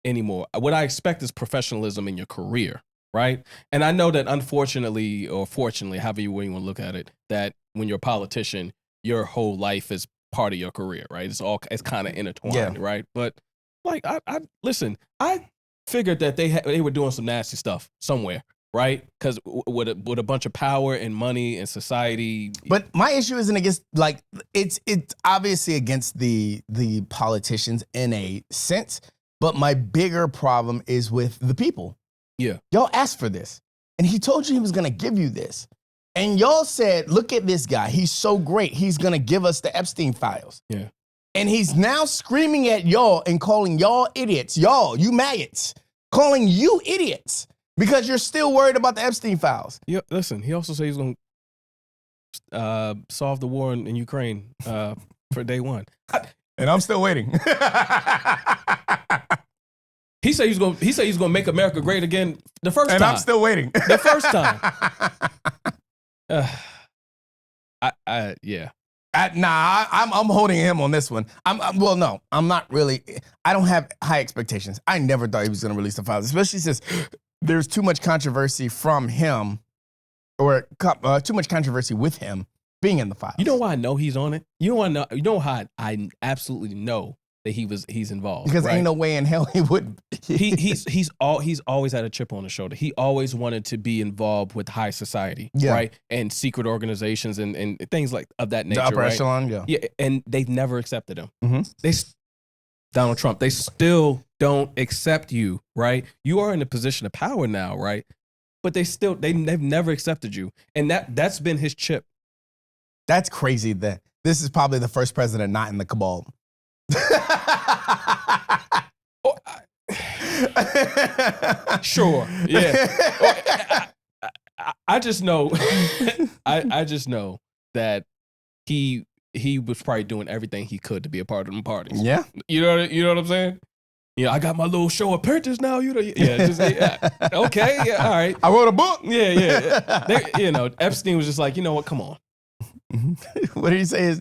anymore. What I expect is professionalism in your career, right? And I know that unfortunately, or fortunately, however you want to look at it, that when you're a politician, your whole life is part of your career, right? It's kind of intertwined, right? But like, I listen, I figured that they were doing some nasty stuff somewhere, right? Because with a bunch of power and money and society. But my issue isn't against, like, it's obviously against the politicians in a sense, but my bigger problem is with the people. Yeah. Y'all asked for this, and he told you he was going to give you this. And y'all said, look at this guy. He's so great. He's going to give us the Epstein files. Yeah. And he's now screaming at y'all and calling y'all idiots. Y'all, you maggots, calling you idiots because you're still worried about the Epstein files. Yeah, listen, he also said he's going to solve the war in Ukraine for day one. And I'm still waiting. He said he's going to make America great again the first time. And I'm still waiting. The first time. Yeah. I'm holding him on this one. No, I'm not really. I don't have high expectations. I never thought he was going to release the files, especially since there's too much controversy from him, or too much controversy with him being in the files. You know why I know he's on it? You know how I absolutely know that he's involved. Because right? ain't no way in hell he would. He's always had a chip on his shoulder. He always wanted to be involved with high society, right? And secret organizations and things like of that nature. The upper right? echelon, yeah. And they've never accepted him. Mm-hmm. Donald Trump, they still don't accept you, right? You are in a position of power now, right? But they've never accepted you, and that's been his chip. That's crazy. That this is probably the first president not in the cabal. Sure. Yeah. I just know. I just know that he was probably doing everything he could to be a part of them parties. Yeah. You know what I'm saying? Yeah, I got my little show apprentice now. Okay, yeah, all right. I wrote a book. Yeah. Epstein was just like, you know what? Come on. What did he say?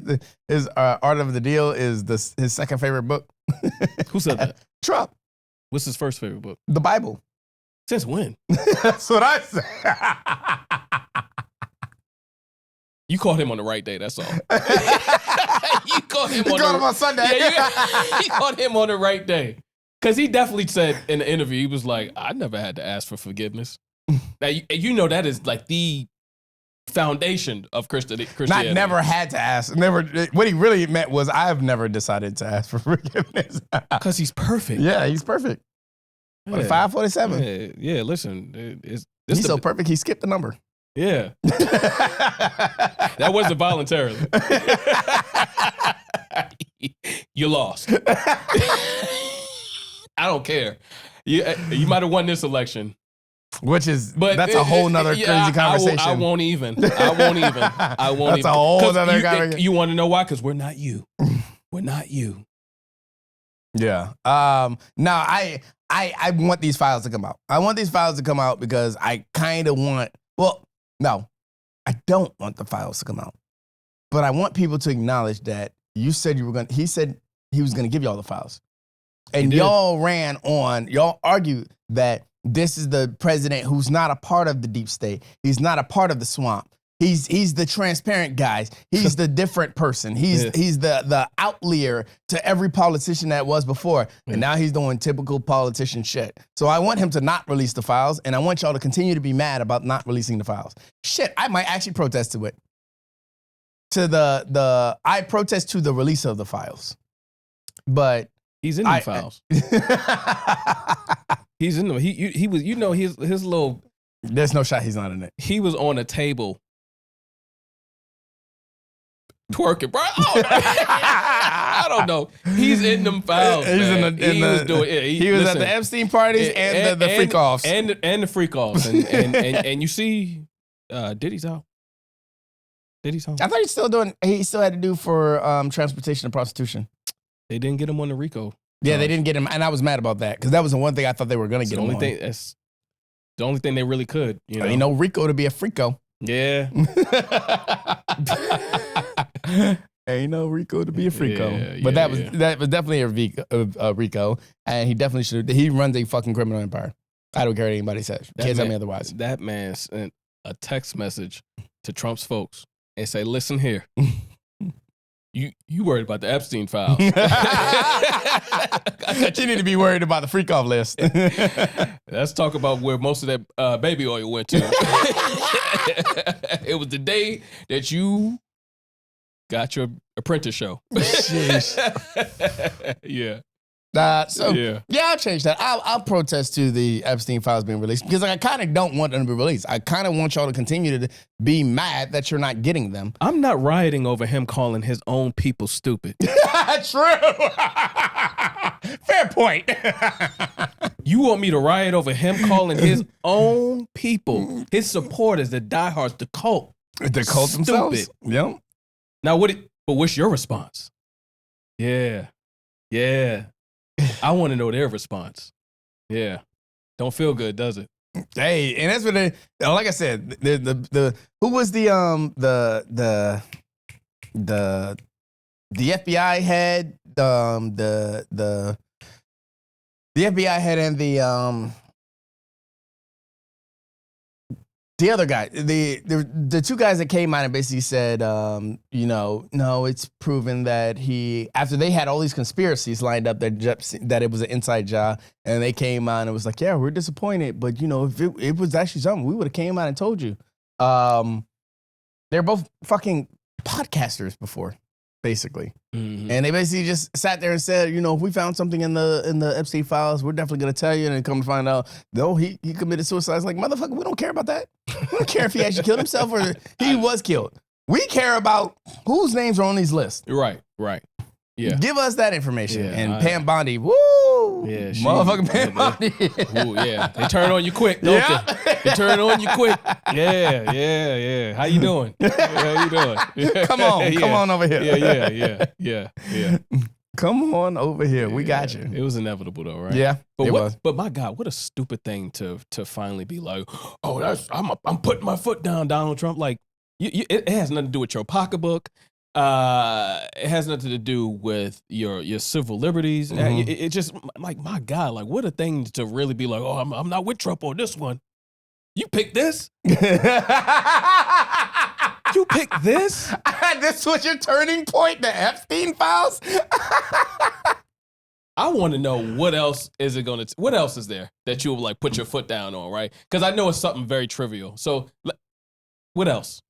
His Art of the Deal is his second favorite book. Who said that? Trump. What's his first favorite book? The Bible. Since when? That's what I said. You caught him on the right day. That's all. You caught him on Sunday. Yeah, you caught him on the right day. Because he definitely said in the interview, he was like, I never had to ask for forgiveness. Now, you know that is like the foundation of Christianity. Not never had to ask. Never. What he really meant was, I've never decided to ask for forgiveness. Because he's perfect. Yeah, he's perfect. 45, 47. Yeah, listen. He's so perfect, he skipped the number. Yeah. That wasn't voluntarily. You lost. I don't care. You might have won this election. That's a whole nother crazy conversation. I won't even. That's a whole other conversation. You want to know why? Because we're not you. We're not you. Yeah. No, I want these files to come out. I want these files to come out because I kind of want, no, I don't want the files to come out. But I want people to acknowledge that he said he was going to give y'all the files. And y'all argued that this is the president who's not a part of the deep state. He's not a part of the swamp. He's the transparent guy. He's the different person. He's the outlier to every politician that was before. And now he's doing typical politician shit. So I want him to not release the files, and I want y'all to continue to be mad about not releasing the files. Shit, I might actually protest to it. I protest to the release of the files. But he's in the files. He's in them. He was, his little. There's no shot he's not in it. He was on a table twerking, bro. I don't know. He's in them files. He was at the Epstein parties and the freak offs. And the freak offs. And you see Diddy's out. Diddy's home. I thought he still had to do for transportation and prostitution. They didn't get him on the RICO. Yeah, they didn't get him, and I was mad about that because that was the one thing I thought they were going to get him on. That's the only thing they really could. Ain't no RICO to be a freako. Yeah. Ain't no RICO to be a freako. But that was definitely a RICO, and he definitely should. He runs a fucking criminal empire. I don't care what anybody says. Can't tell me otherwise. That man sent a text message to Trump's folks and say, "Listen here." You worried about the Epstein files. You need to be worried about the freak off list. Let's talk about where most of that baby oil went to. It was the day that you got your apprentice show. Yeah. Yeah, I'll change that. I'll protest to the Epstein files being released because I kind of don't want them to be released. I kind of want y'all to continue to be mad that you're not getting them. I'm not rioting over him calling his own people stupid. True. Fair point. You want me to riot over him calling his own people, his supporters, the diehards, the cult. The cult themselves. Yep. Now, but what's your response? Yeah. I want to know their response. Yeah. Don't feel good, does it? Hey, and that's what like I said, the who was the FBI head, the FBI head and the other guy, the two guys that came out and basically said, no, it's proven that after they had all these conspiracies lined up that it was an inside job, and they came out and it was like, yeah, we're disappointed, but if it was actually something, we would have came out and told you. They're both fucking podcasters before, basically. Mm-hmm. And they basically just sat there and said, if we found something in the Epstein files, we're definitely going to tell you. And then come to find out, no, he committed suicide. It's like, motherfucker, we don't care about that. We don't care if he actually killed himself or he was killed. We care about whose names are on these lists. Right. Yeah. Give us that information. Yeah, and Pam Bondi, woo! Yeah, motherfucking Pam Bondi. Yeah. They turn on you quick, don't they? They turn on you quick. Yeah. How you doing? How you doing? Come on over here. Yeah. Come on over here. We got you. It was inevitable though, right? Yeah, it was. But my God, what a stupid thing to finally be like, oh, I'm putting my foot down, Donald Trump. Like, it has nothing to do with your pocketbook. It has nothing to do with your civil liberties. Mm-hmm. It just like, my God, like what a thing to really be like, oh, I'm not with Trump on this one. You picked this? You picked this? This was your turning point, the Epstein files? I want to know what else is there that you'll like put your foot down on, right? Because I know it's something very trivial. So what else?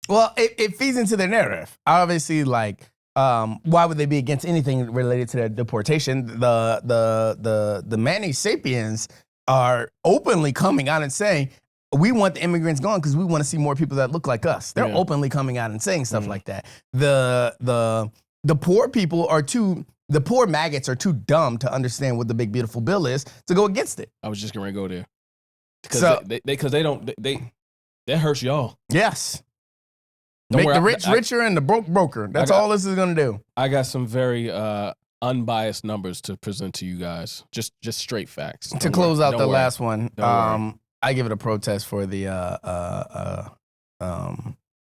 Well, it feeds into their narrative. Obviously, like, why would they be against anything related to their deportation? The Manny Sapiens are openly coming out and saying, we want the immigrants gone because we want to see more people that look like us. They're openly coming out and saying stuff like that. The poor people the poor maggots are too dumb to understand what the big beautiful bill is to go against it. I was just going to go there. Because that hurts y'all. Yes. Make the rich richer and the broke broker. That's all this is going to do. I got some very unbiased numbers to present to you guys. Just straight facts. To close out the last one, I give it a protest for the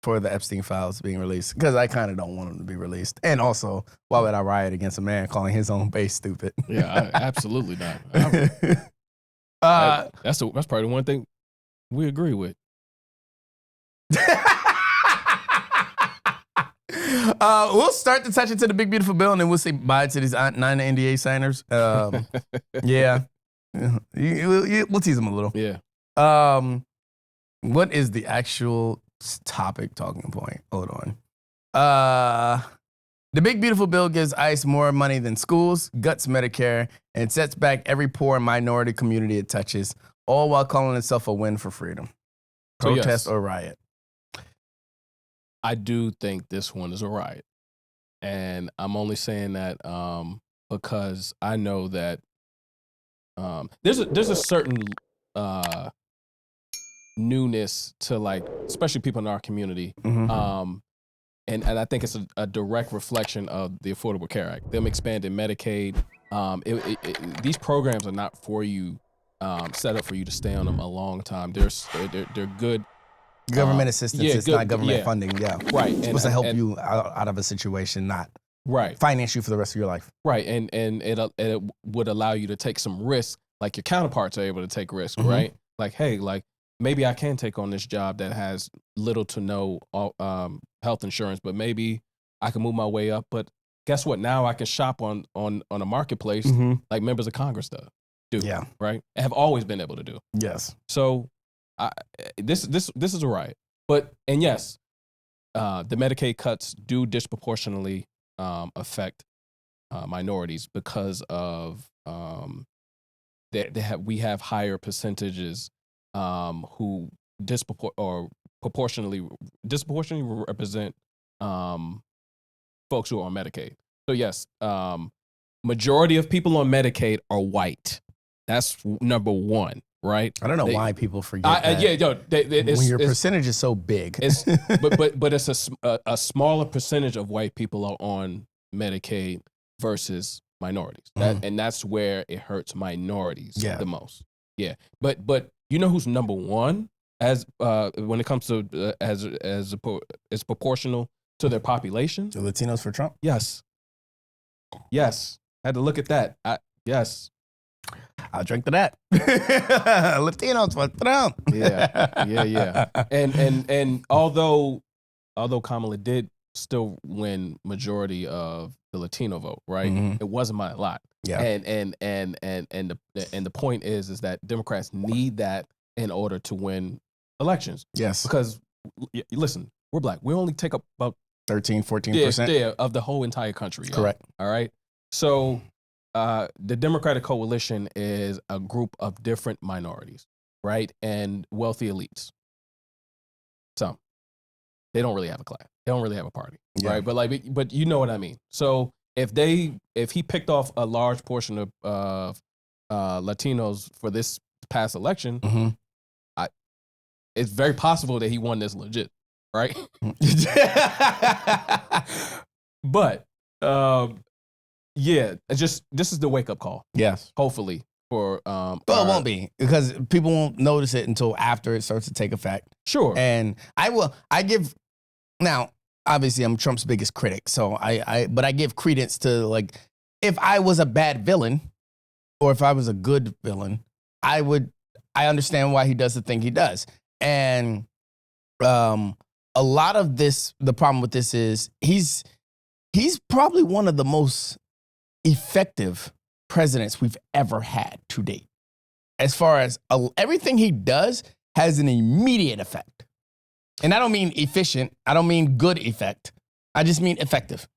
Epstein files being released because I kind of don't want them to be released. And also, why would I riot against a man calling his own base stupid? Yeah, absolutely not. That's probably the one thing we agree with. We'll start to touch into the big beautiful bill, and then we'll say bye to these 9 NDA signers. Yeah, we'll tease them a little. Yeah. What is the actual topic talking point? Hold on. The big beautiful bill gives ICE more money than schools, guts Medicare, and sets back every poor and minority community it touches, all while calling itself a win for freedom. Protest or riot? I do think this one is a riot. And I'm only saying that because I know that there's a certain newness to, like, especially people in our community. Mm-hmm. And I think it's a direct reflection of the Affordable Care Act. Them expanding Medicaid. These programs are not for you, set up for you to stay on them a long time. They're good. Government assistance, it's not government funding, Right. It's supposed to help you out of a situation, not finance you for the rest of your life. Right, and it would allow you to take some risk, like your counterparts are able to take risk, mm-hmm. right? Like, hey, like, maybe I can take on this job that has little to no health insurance, but maybe I can move my way up, but guess what? Now I can shop on a marketplace like members of Congress do. Yeah. Right? Have always been able to do. Yes. So this is a riot. But and yes, the Medicaid cuts do disproportionately affect minorities because of we have higher percentages who disproportionately represent folks who are on Medicaid. So yes, majority of people on Medicaid are white. That's number one, right? I don't know why people forget that. When your percentage is so big. but it's a smaller percentage of white people are on Medicaid versus minorities. And that's where it hurts minorities the most. Yeah. But you know who's number one as when it comes to as proportional to their population? The Latinos for Trump? Yes. Had to look at that. Yes. I'll drink to that. Latinos for Trump. Yeah. And although Kamala did still win majority of the Latino vote, right? It wasn't by a lot. Yeah. And the point is that Democrats need that in order to win elections. Yes. Because listen, we're black. We only take up about 13, 14% of the whole entire country. Correct. All right. So the Democratic coalition is a group of different minorities, right? And wealthy elites. Some. They don't really have a class. They don't really have a party, right? But you know what I mean. So if he picked off a large portion of Latinos for this past election, it's very possible that he won this legit, right? But this is the wake up call. Yes, hopefully for well, it won't be because people won't notice it until after it starts to take effect. Sure, and now. Obviously, I'm Trump's biggest critic, so but I give credence to, like, if I was a bad villain or if I was a good villain, I understand why he does the thing he does. And a lot of this, the problem with this is he's probably one of the most effective presidents we've ever had to date. As far as everything he does has an immediate effect. And I don't mean efficient. I don't mean good effect. I just mean effective.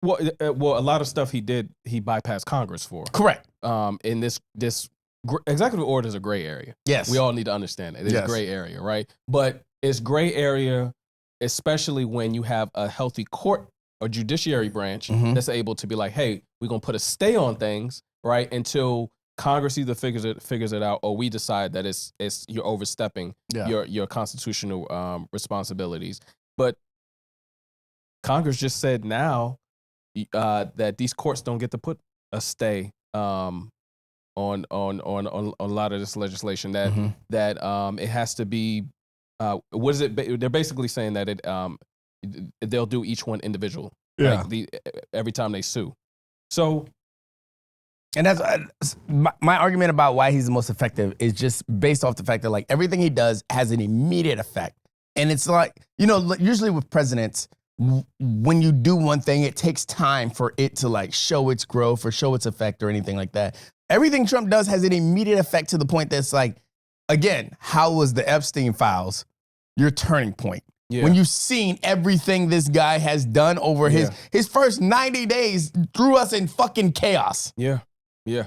Well, a lot of stuff he did, he bypassed Congress for. Correct. In this executive order is a gray area. Yes. We all need to understand it. It's a gray area, right? But it's gray area, especially when you have a healthy court or judiciary branch that's able to be like, hey, we're going to put a stay on things, right, until Congress either figures it out, or we decide that it's you're overstepping your constitutional responsibilities. But Congress just said now that these courts don't get to put a stay on a lot of this legislation. That it has to be what is it? They're basically saying that they'll do each one individual. Yeah. Like every time they sue. So. And that's my argument about why he's the most effective is just based off the fact that, like, everything he does has an immediate effect. And it's like, usually with presidents, when you do one thing, it takes time for it to, like, show its growth or show its effect or anything like that. Everything Trump does has an immediate effect to the point that's like, again, how was the Epstein files your turning point? Yeah. When you've seen everything this guy has done over his first 90 days, threw us in fucking chaos. Yeah.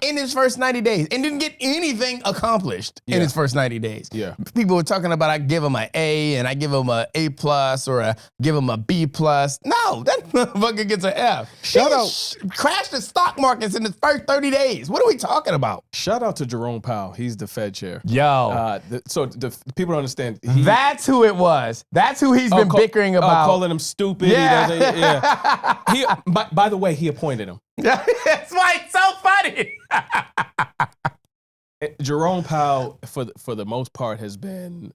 In his first 90 days, and didn't get anything accomplished in his first 90 days. Yeah. People were talking about I give him an A and I give him an A+ or I give him a B+. No, that motherfucker gets an F. Shout out. Crashed the stock markets in the first 30 days. What are we talking about? Shout out to Jerome Pal. He's the Fed chair. Yo. So the people don't understand. That's who it was. That's who he's been bickering about. Calling him stupid. Yeah. By the way, he appointed him. That's why it's so funny. Jerome Powell, for the most part, has been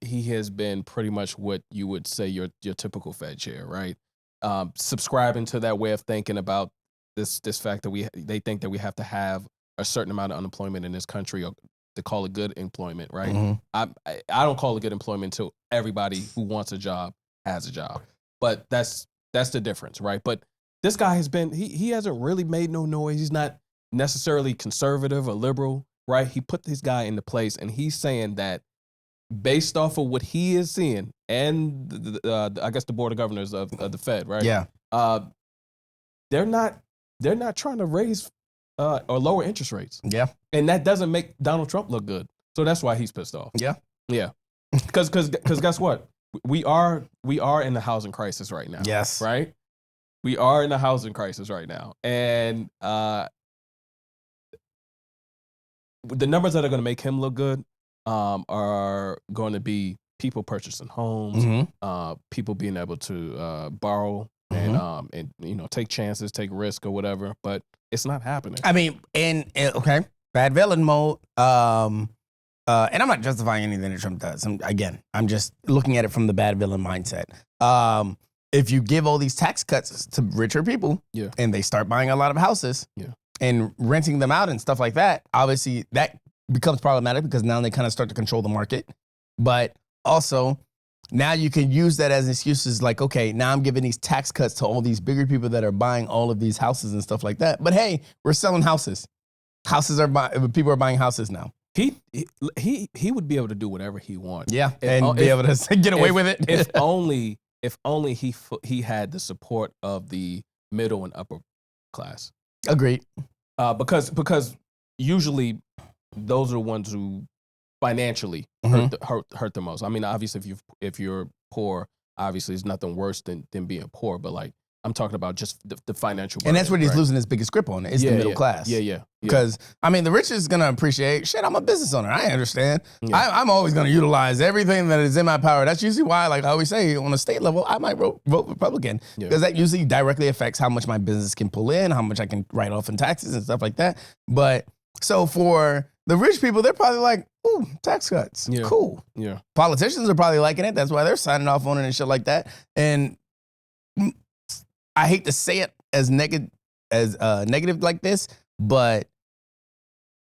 he has been pretty much what you would say your typical Fed chair, right? Subscribing to that way of thinking about this fact that they think that we have to have a certain amount of unemployment in this country or to call it good employment, right? Mm-hmm. I don't call it good employment until everybody who wants a job has a job, but that's That's the difference, right? But this guy has been, he hasn't really made no noise. He's not necessarily conservative or liberal, right? He put this guy into place, and he's saying that based off of what he is seeing, and I guess the board of governors of the Fed, right? Yeah. They're not trying to raise or lower interest rates. Yeah. And that doesn't make Donald Trump look good. So that's why he's pissed off. Yeah. Yeah. Because guess what? We are in the housing crisis right now. Yes. Right? We are in the housing crisis right now. And the numbers that are going to make him look good are going to be people purchasing homes, people being able to borrow and take chances, take risk or whatever. But it's not happening. I mean, okay, bad villain mode. And I'm not justifying anything that Trump does. I'm just looking at it from the bad villain mindset. If you give all these tax cuts to richer people, and they start buying a lot of houses, and renting them out and stuff like that, obviously that becomes problematic because now they kind of start to control the market. But also, now you can use that as excuses like, okay, now I'm giving these tax cuts to all these bigger people that are buying all of these houses and stuff like that. But hey, we're selling houses. People are buying houses now. He would be able to do whatever he wants. Yeah, and be able to get away with it. if only he had the support of the middle and upper class. Agreed. Because usually those are the ones who financially hurt the most. I mean, obviously, if you're poor, obviously, it's nothing worse than being poor. But like, I'm talking about just the financial. And that's what he's losing his biggest grip on is the middle class. Yeah. Because I mean, the rich is gonna appreciate shit. I'm a business owner. I understand. Yeah. I'm always gonna utilize everything that is in my power. That's usually why, like I always say, on a state level, I might vote Republican because that usually directly affects how much my business can pull in, how much I can write off in taxes and stuff like that. But so for the rich people, they're probably like, ooh, tax cuts. Yeah. Cool. Yeah. Politicians are probably liking it. That's why they're signing off on it and shit like that. And I hate to say it as negative like this, but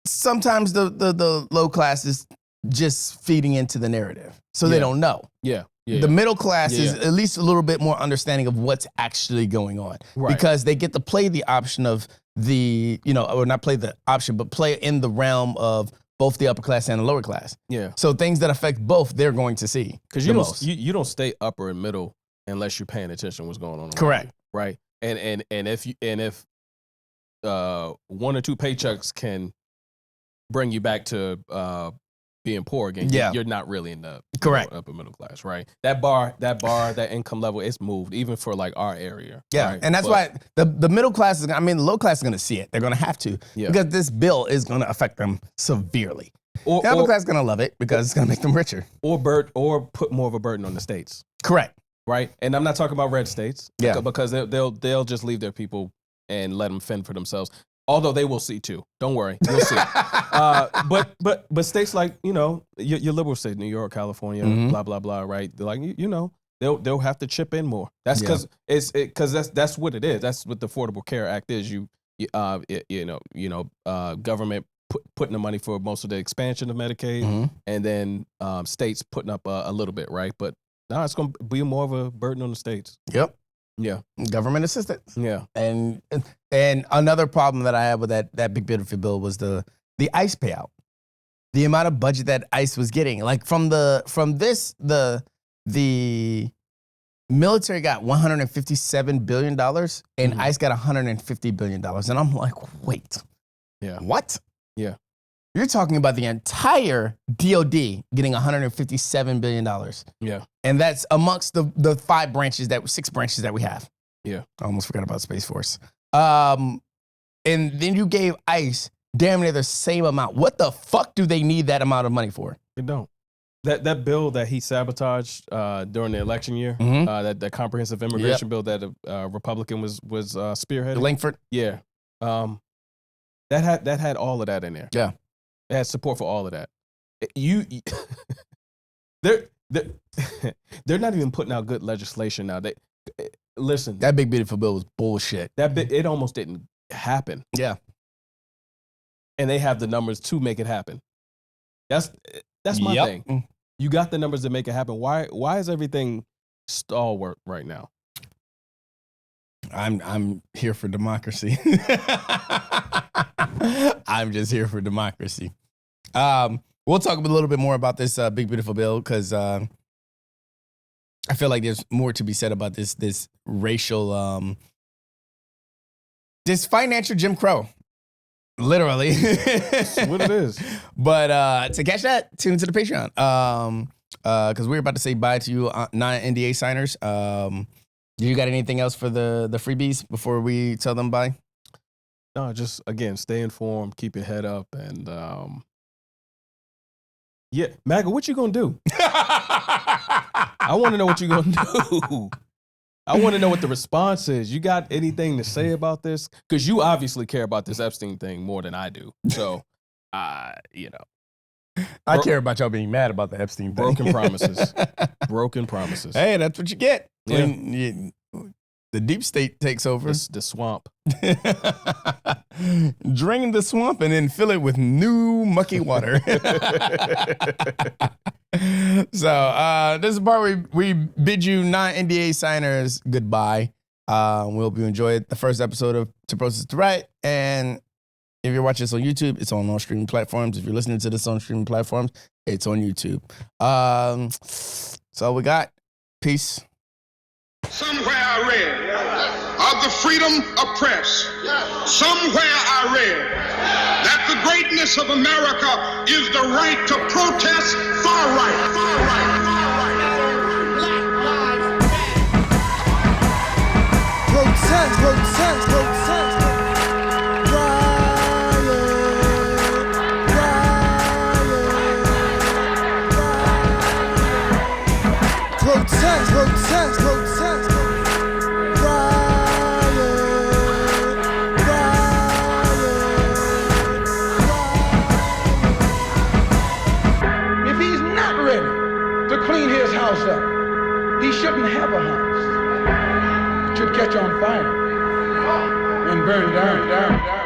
sometimes the low class is just feeding into the narrative. So they don't know. Yeah. The middle class is at least a little bit more understanding of what's actually going on. Right. Because they get to play the option of or not play the option, but play in the realm of both the upper class and the lower class. Yeah. So things that affect both, they're going to see. Because you don't stay upper and middle unless you're paying attention to what's going on. Correct. Right. And if one or two paychecks can bring you back to being poor again, you're not really in the upper middle class, right? That income level, it's moved even for like our area. Yeah, right? And that's why the middle class the low class is going to see it. They're going to have to because this bill is going to affect them severely. The upper class is going to love it because it's going to make them richer. Or put more of a burden on the states. Correct. Right, and I'm not talking about red states, because they'll just leave their people and let them fend for themselves. Although they will see too. Don't worry, you'll see. But states like your liberal states, New York, California, blah blah blah. Right, they're like they'll have to chip in more. That's because that's what it is. That's what the Affordable Care Act is. Government putting the money for most of the expansion of Medicaid, and then states putting up a little bit, right? But no, it's going to be more of a burden on the states. Yep. Yeah. Government assistance. Yeah. And another problem that I had with that big beautiful bill was the ICE payout. The amount of budget that ICE was getting. Like from this, the military got $157 billion and ICE got $150 billion. And I'm like, wait. Yeah. What? Yeah. You're talking about the entire DOD getting $157 billion. Yeah. And that's amongst the 6 branches that we have. Yeah. I almost forgot about Space Force. And then you gave ICE damn near the same amount. What the fuck do they need that amount of money for? They don't. That bill that he sabotaged during the election year, that comprehensive immigration bill that a Republican was spearheading. Langford? Yeah. That had all of that in there. Yeah. It has support for all of that. They're not even putting out good legislation now. Listen, that big beautiful bill was bullshit. It almost didn't happen. Yeah, and they have the numbers to make it happen. That's my thing. You got the numbers to make it happen. Why is everything stalwart right now? I'm here for democracy. I'm just here for democracy. We'll talk a little bit more about this big beautiful bill because I feel like there's more to be said about this racial this financial Jim Crow. Literally. That's what it is. But to catch that, tune into the Patreon. Because we're about to say bye to you non-NDA signers. Do you got anything else for the freebies before we tell them bye? No, just again, stay informed, keep your head up, and yeah, MAGA, what you gonna do? I want to know what you gonna do. I want to know what the response is. You got anything to say about this? Because you obviously care about this Epstein thing more than I do. So, you know. I care about y'all being mad about the Epstein thing. Broken promises. Broken promises. Hey, that's what you get Yeah. when the deep state takes over. The swamp. Drain the swamp and then fill it with new mucky water. So this is the part where we bid you non-NDA signers goodbye. We hope you enjoyed the first episode of To Process to Riot. And if you're watching this on YouTube, it's on all streaming platforms. If you're listening to this on streaming platforms, it's on YouTube. So we got. Peace. Somewhere I read of the freedom of press. Somewhere I read that the greatness of America is the right to protest far right. Far right. Far right. Protest, protest, protest. Protest, protest, protest. If he's not ready to clean his house up, he shouldn't have a house. It should catch on fire and burn down.